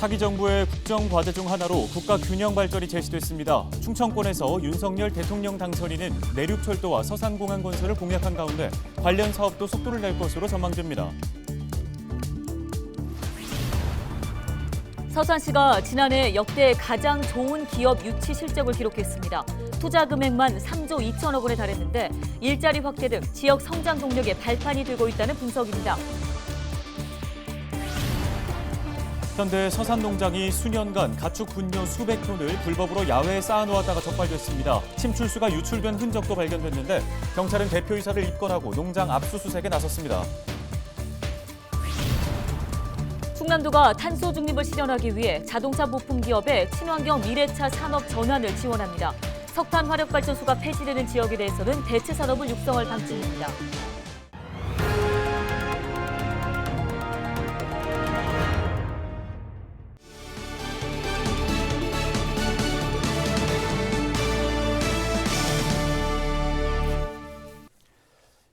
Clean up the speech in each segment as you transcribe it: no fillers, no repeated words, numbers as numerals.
차기 정부의 국정 과제 중 하나로 국가 균형 발전이 제시됐습니다. 충청권에서 윤석열 대통령 당선인은 내륙철도와 서산공항 건설을 공약한 가운데 관련 사업도 속도를 낼 것으로 전망됩니다. 서산시가 지난해 역대 가장 좋은 기업 유치 실적을 기록했습니다. 투자 금액만 3조 2천억 원에 달했는데 일자리 확대 등 지역 성장 동력의 발판이 되고 있다는 분석입니다. 현대 서산농장이 수년간 가축 분뇨 수백 톤을 불법으로 야외에 쌓아놓았다가 적발됐습니다. 침출수가 유출된 흔적도 발견됐는데 경찰은 대표이사를 입건하고 농장 압수수색에 나섰습니다. 충남도가 탄소 중립을 실현하기 위해 자동차 부품 기업의 친환경 미래차 산업 전환을 지원합니다. 석탄 화력 발전소가 폐지되는 지역에 대해서는 대체 산업을 육성할 방침입니다.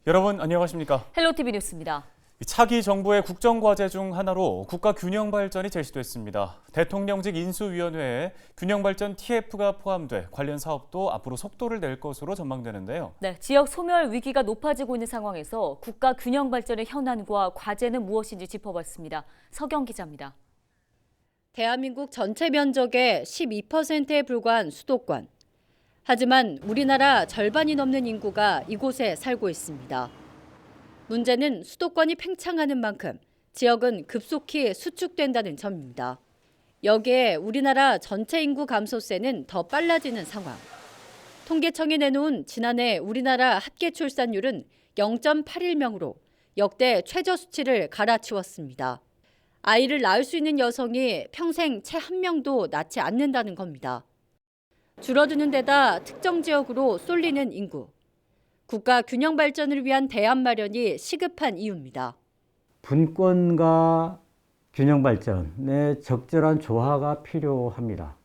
여러분 안녕하십니까? 헬로티비 뉴스입니다. 차기 정부의 국정과제 중 하나로 국가 균형 발전이 제시됐습니다. 대통령직 인수위원회에 균형 발전 TF가 포함돼 관련 사업도 앞으로 속도를 낼 것으로 전망되는데요. 네, 지역 소멸 위기가 높아지고 있는 상황에서 국가 균형 발전의 현안과 과제는 무엇인지 짚어봤습니다. 서경 기자입니다. 대한민국 전체 면적의 12%에 불과한 수도권. 하지만 우리나라 절반이 넘는 인구가 이곳에 살고 있습니다. 문제는 수도권이 팽창하는 만큼 지역은 급속히 수축된다는 점입니다. 여기에 우리나라 전체 인구 감소세는 더 빨라지는 상황. 통계청이 내놓은 지난해 우리나라 합계 출산율은 0.81명으로 역대 최저 수치를 갈아치웠습니다. 아이를 낳을 수 있는 여성이 평생 채 한 명도 낳지 않는다는 겁니다. 줄어드는 데다 특정 지역으로 쏠리는 인구. 국가 균형 발전을 위한 대안 마련이 시급한 이유입니다. 분권과 균형 발전의 적절한 조화가 필요합니다.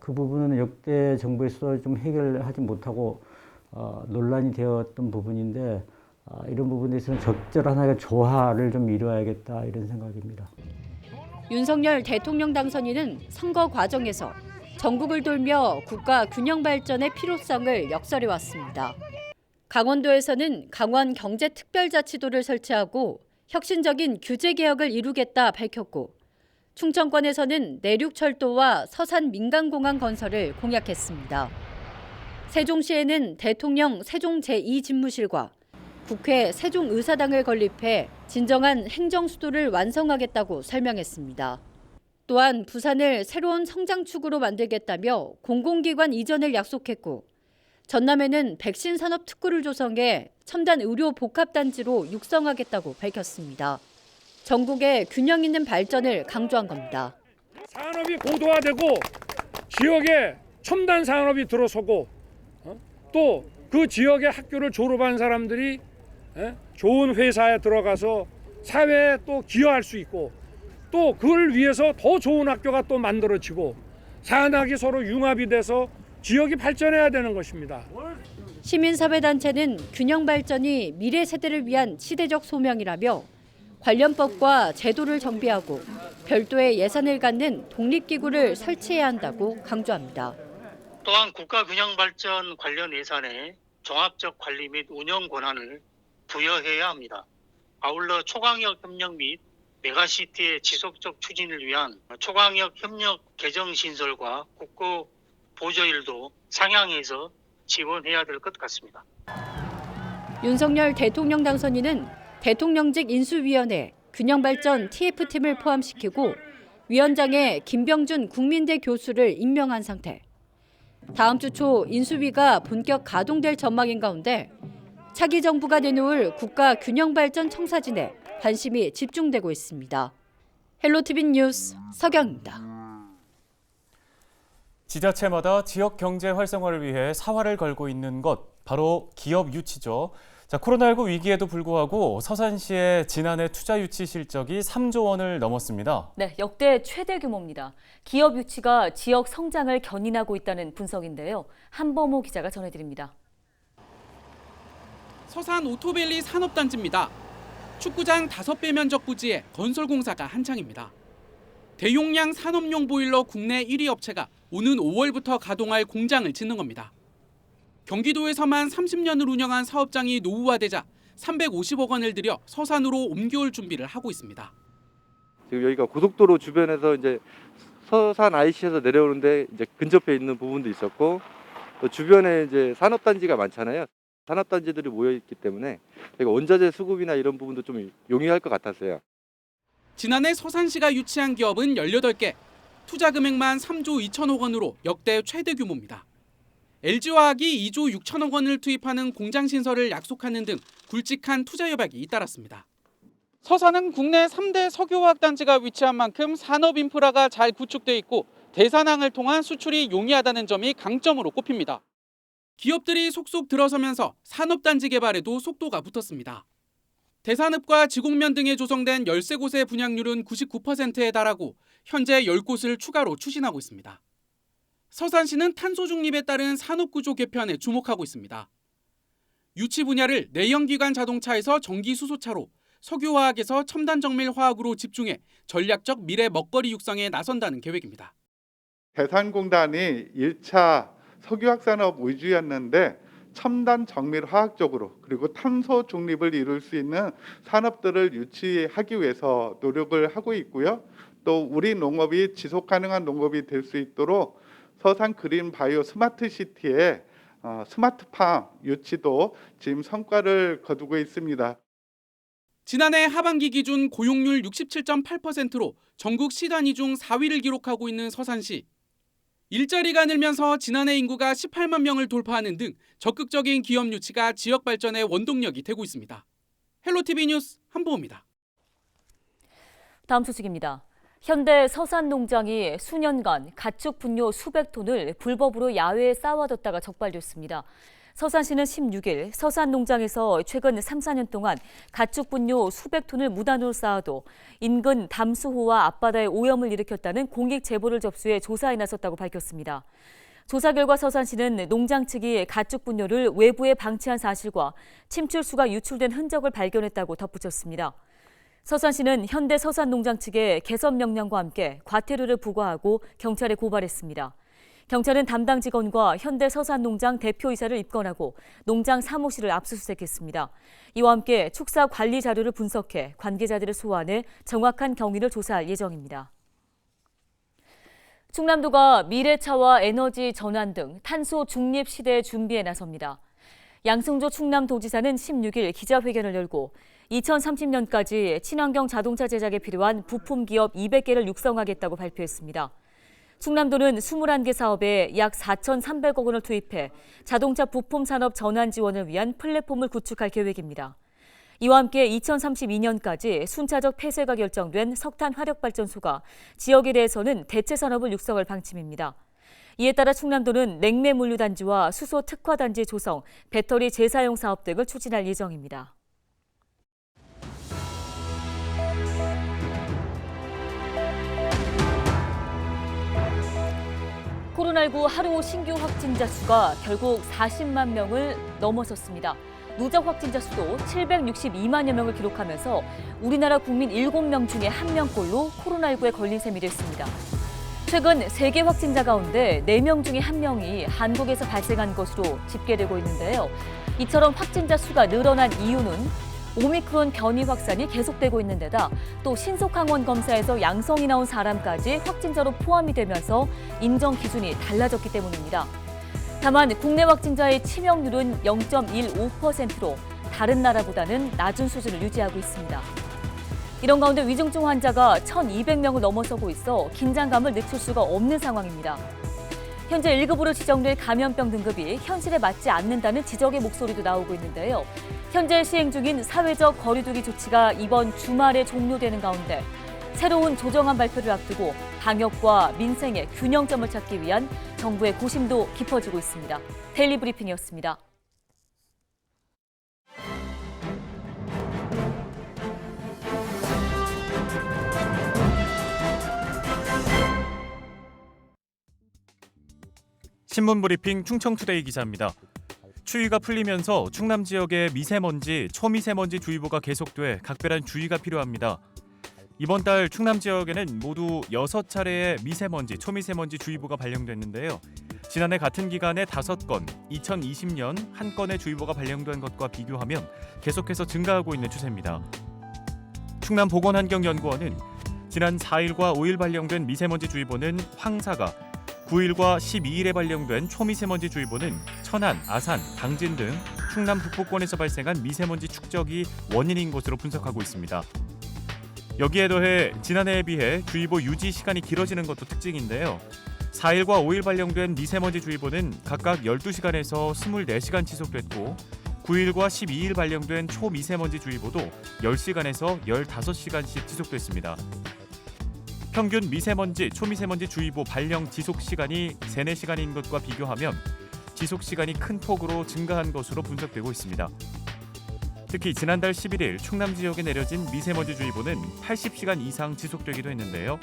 그 부분은 역대 정부에서 좀 해결하지 못하고 논란이 되었던 부분인데 이런 부분에서는 적절한 하나의 조화를 좀 이루어야겠다 이런 생각입니다. 윤석열 대통령 당선인은 선거 과정에서 전국을 돌며 국가 균형 발전의 필요성을 역설해 왔습니다. 강원도에서는 강원경제특별자치도를 설치하고 혁신적인 규제개혁을 이루겠다 밝혔고 충청권에서는 내륙철도와 서산 민간공항 건설을 공약했습니다. 세종시에는 대통령 세종 제2집무실과 국회 세종의사당을 건립해 진정한 행정수도를 완성하겠다고 설명했습니다. 또한 부산을 새로운 성장축으로 만들겠다며 공공기관 이전을 약속했고 전남에는 백신 산업 특구를 조성해 첨단 의료 복합단지로 육성하겠다고 밝혔습니다. 전국의 균형 있는 발전을 강조한 겁니다. 산업이 고도화되고 지역에 첨단 산업이 들어서고 또 그 지역의 학교를 졸업한 사람들이 좋은 회사에 들어가서 사회에 또 기여할 수 있고 또 그걸 위해서 더 좋은 학교가 또 만들어지고 산학이 서로 융합이 돼서 지역이 발전해야 되는 것입니다. 시민사회단체는 균형 발전이 미래 세대를 위한 시대적 소명이라며 관련법과 제도를 정비하고 별도의 예산을 갖는 독립기구를 설치해야 한다고 강조합니다. 또한 국가균형발전 관련 예산에 종합적 관리 및 운영 권한을 부여해야 합니다. 아울러 초강력 협력 및 메가시티의 지속적 추진을 위한 초강력 협력 개정 신설과 국고 보조일도 상향해서 지원해야 될 것 같습니다. 윤석열 대통령 당선인은 대통령직 인수위원회 균형발전 TF팀을 포함시키고 위원장에 김병준 국민대 교수를 임명한 상태. 다음 주 초 인수위가 본격 가동될 전망인 가운데 차기 정부가 내놓을 국가 균형발전 청사진에 관심이 집중되고 있습니다. 헬로티비 뉴스 서경입니다. 지자체마다 지역 경제 활성화를 위해 사활을 걸고 있는 것 바로 기업 유치죠. 코로나19 위기에도 불구하고 서산시의 지난해 투자 유치 실적이 3조 원을 넘었습니다. 네, 역대 최대 규모입니다. 기업 유치가 지역 성장을 견인하고 있다는 분석인데요. 한범호 기자가 전해드립니다. 서산 오토밸리 산업단지입니다. 축구장 5배 면적 부지에 건설 공사가 한창입니다. 대용량 산업용 보일러 국내 1위 업체가 오는 5월부터 가동할 공장을 짓는 겁니다. 경기도에서만 30년을 운영한 사업장이 노후화되자 350억 원을 들여 서산으로 옮겨올 준비를 하고 있습니다. 지금 여기가 고속도로 주변에서 이제 서산 IC에서 내려오는데 이제 근접해 있는 부분도 있었고, 또 주변에 이제 산업단지가 많잖아요. 산업단지들이 모여 있기 때문에 저희가 원자재 수급이나 이런 부분도 좀 용이할 것 같았어요. 지난해 서산시가 유치한 기업은 18개, 투자 금액만 3조 2천억 원으로 역대 최대 규모입니다. LG화학이 2조 6천억 원을 투입하는 공장 신설을 약속하는 등 굵직한 투자 협약이 잇따랐습니다. 서산은 국내 3대 석유화학 단지가 위치한 만큼 산업 인프라가 잘 구축돼 있고 대산항을 통한 수출이 용이하다는 점이 강점으로 꼽힙니다. 기업들이 속속 들어서면서 산업단지 개발에도 속도가 붙었습니다. 대산읍과 지곡면 등에 조성된 13곳의 분양률은 99%에 달하고 현재 10곳을 추가로 추진하고 있습니다. 서산시는 탄소 중립에 따른 산업구조 개편에 주목하고 있습니다. 유치 분야를 내연기관 자동차에서 전기 수소차로, 석유화학에서 첨단 정밀 화학으로 집중해 전략적 미래 먹거리 육성에 나선다는 계획입니다. 대산공단이 1차 석유화학 산업 위주였는데 첨단 정밀 화학적으로 그리고 탄소 중립을 이룰 수 있는 산업들을 유치하기 위해서 노력을 하고 있고요. 또 우리 농업이 지속 가능한 농업이 될 수 있도록 서산 그린 바이오 스마트 시티의 스마트팜 유치도 지금 성과를 거두고 있습니다. 지난해 하반기 기준 고용률 67.8%로 전국 시단위 중 4위를 기록하고 있는 서산시. 일자리가 늘면서 지난해 인구가 18만 명을 돌파하는 등 적극적인 기업 유치가 지역 발전의 원동력이 되고 있습니다. 헬로티비 뉴스 한보호입니다. 다음 소식입니다. 현대 서산농장이 수년간 가축 분뇨 수백 톤을 불법으로 야외에 쌓아뒀다가 적발됐습니다. 서산시는 16일 서산농장에서 최근 3, 4년 동안 가축 분뇨 수백 톤을 무단으로 쌓아도 인근 담수호와 앞바다에 오염을 일으켰다는 공익 제보를 접수해 조사에 나섰다고 밝혔습니다. 조사 결과 서산시는 농장 측이 가축 분뇨를 외부에 방치한 사실과 침출수가 유출된 흔적을 발견했다고 덧붙였습니다. 서산시는 현대 서산농장 측에 개선 명령과 함께 과태료를 부과하고 경찰에 고발했습니다. 경찰은 담당 직원과 현대 서산농장 대표이사를 입건하고 농장 사무실을 압수수색했습니다. 이와 함께 축사 관리 자료를 분석해 관계자들을 소환해 정확한 경위를 조사할 예정입니다. 충남도가 미래차와 에너지 전환 등 탄소 중립 시대 준비에 나섭니다. 양승조 충남도지사는 16일 기자회견을 열고 2030년까지 친환경 자동차 제작에 필요한 부품 기업 200개를 육성하겠다고 발표했습니다. 충남도는 21개 사업에 약 4,300억 원을 투입해 자동차 부품 산업 전환 지원을 위한 플랫폼을 구축할 계획입니다. 이와 함께 2032년까지 순차적 폐쇄가 결정된 석탄 화력발전소가 지역에 대해서는 대체 산업을 육성할 방침입니다. 이에 따라 충남도는 냉매 물류 단지와 수소 특화 단지 조성, 배터리 재사용 사업 등을 추진할 예정입니다. 코로나19 하루 신규 확진자 수가 결국 40만 명을 넘어섰습니다. 누적 확진자 수도 762만여 명을 기록하면서 우리나라 국민 7명 중에 1명꼴로 코로나19에 걸린 셈이 됐습니다. 최근 세계 확진자 가운데 4명 중에 1명이 한국에서 발생한 것으로 집계되고 있는데요. 이처럼 확진자 수가 늘어난 이유는 오미크론 변이 확산이 계속되고 있는 데다 또 신속항원 검사에서 양성이 나온 사람까지 확진자로 포함이 되면서 인정 기준이 달라졌기 때문입니다. 다만 국내 확진자의 치명률은 0.15%로 다른 나라보다는 낮은 수준을 유지하고 있습니다. 이런 가운데 위중증 환자가 1,200명을 넘어서고 있어 긴장감을 늦출 수가 없는 상황입니다. 현재 1급으로 지정된 감염병 등급이 현실에 맞지 않는다는 지적의 목소리도 나오고 있는데요. 현재 시행 중인 사회적 거리두기 조치가 이번 주말에 종료되는 가운데 새로운 조정안 발표를 앞두고 방역과 민생의 균형점을 찾기 위한 정부의 고심도 깊어지고 있습니다. 데일리 브리핑이었습니다. 신문 브리핑 충청투데이 기자입니다. 추위가 풀리면서 충남 지역에 미세먼지, 초미세먼지 주의보가 계속돼 각별한 주의가 필요합니다. 이번 달 충남 지역에는 모두 6차례의 미세먼지, 초미세먼지 주의보가 발령됐는데요. 지난해 같은 기간에 5건, 2020년 1건의 주의보가 발령된 것과 비교하면 계속해서 증가하고 있는 추세입니다. 충남보건환경연구원은 지난 4일과 5일 발령된 미세먼지 주의보는 황사가, 9일과 12일에 발령된 초미세먼지 주의보는 천안, 아산, 당진 등 충남 북부권에서 발생한 미세먼지 축적이 원인인 것으로 분석하고 있습니다. 여기에 더해 지난해에 비해 주의보 유지 시간이 길어지는 것도 특징인데요. 4일과 5일 발령된 미세먼지 주의보는 각각 12시간에서 24시간 지속됐고 9일과 12일 발령된 초미세먼지 주의보도 10시간에서 15시간씩 지속됐습니다. 평균 미세먼지, 초미세먼지 주의보 발령 지속 시간이 3, 4시간인 것과 비교하면 지속 시간이 큰 폭으로 증가한 것으로 분석되고 있습니다. 특히 지난달 11일 충남 지역에 내려진 미세먼지 주의보는 80시간 이상 지속되기도 했는데요.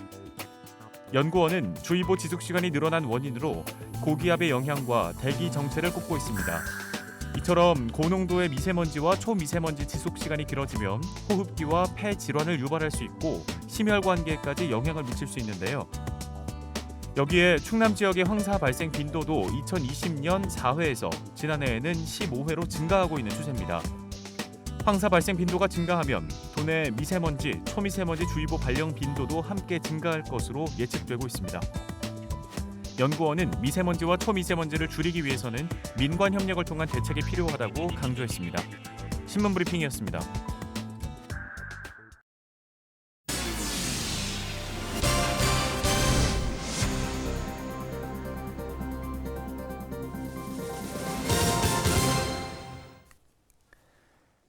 연구원은 주의보 지속 시간이 늘어난 원인으로 고기압의 영향과 대기 정체를 꼽고 있습니다. 이처럼 고농도의 미세먼지와 초미세먼지 지속 시간이 길어지면 호흡기와 폐 질환을 유발할 수 있고 심혈관계까지 영향을 미칠 수 있는데요. 여기에 충남 지역의 황사 발생 빈도도 2020년 4회에서 지난해에는 15회로 증가하고 있는 추세입니다. 황사 발생 빈도가 증가하면 도내 미세먼지, 초미세먼지 주의보 발령 빈도도 함께 증가할 것으로 예측되고 있습니다. 연구원은 미세먼지와 초미세먼지를 줄이기 위해서는 민관 협력을 통한 대책이 필요하다고 강조했습니다. 신문브리핑이었습니다.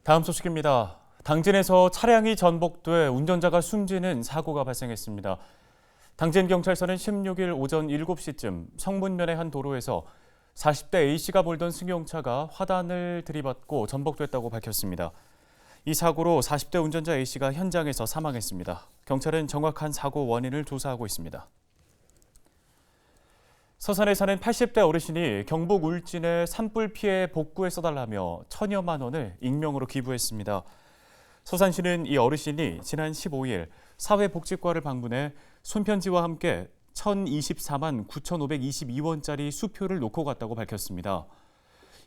다음 소식입니다. 당진에서 차량이 전복돼 운전자가 숨지는 사고가 발생했습니다. 당진경찰서는 16일 오전 7시쯤 성문면의 한 도로에서 40대 A씨가 몰던 승용차가 화단을 들이받고 전복됐다고 밝혔습니다. 이 사고로 40대 운전자 A씨가 현장에서 사망했습니다. 경찰은 정확한 사고 원인을 조사하고 있습니다. 서산에 사는 80대 어르신이 경북 울진의 산불 피해 복구에 써달라며 1,000여만 원을 익명으로 기부했습니다. 서산시는 이 어르신이 지난 15일 사회복지과를 방문해 손편지와 함께 1,024만 9,522원짜리 수표를 놓고 갔다고 밝혔습니다.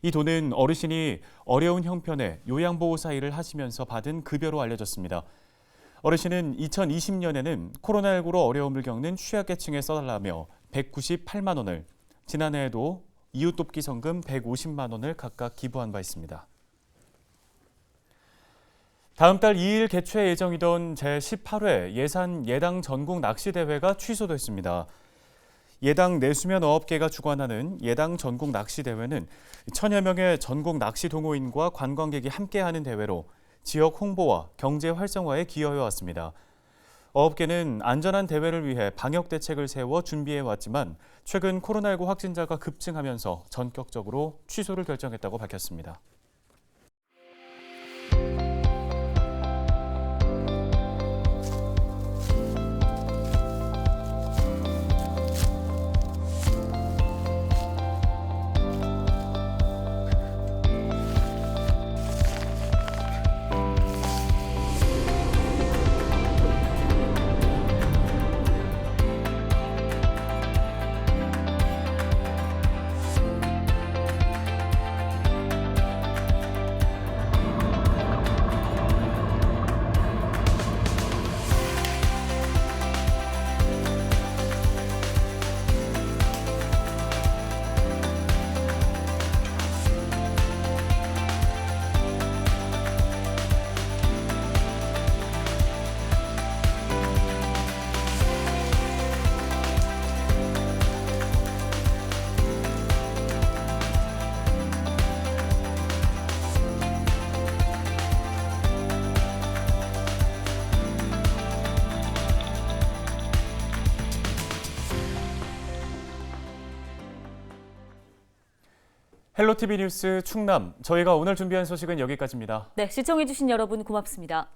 이 돈은 어르신이 어려운 형편의 요양보호사 일을 하시면서 받은 급여로 알려졌습니다. 어르신은 2020년에는 코로나19로 어려움을 겪는 취약계층에 써달라며 198만 원을, 지난해에도 이웃돕기 성금 150만 원을 각각 기부한 바 있습니다. 다음 달 2일 개최 예정이던 제18회 예산 예당 전국 낚시대회가 취소됐습니다. 예당 내수면 어업계가 주관하는 예당 전국 낚시대회는 1,000여 명의 전국 낚시 동호인과 관광객이 함께하는 대회로 지역 홍보와 경제 활성화에 기여해왔습니다. 어업계는 안전한 대회를 위해 방역 대책을 세워 준비해왔지만 최근 코로나19 확진자가 급증하면서 전격적으로 취소를 결정했다고 밝혔습니다. 헬로티비 뉴스 충남, 저희가 오늘 준비한 소식은 여기까지입니다. 네, 시청해주신 여러분 고맙습니다.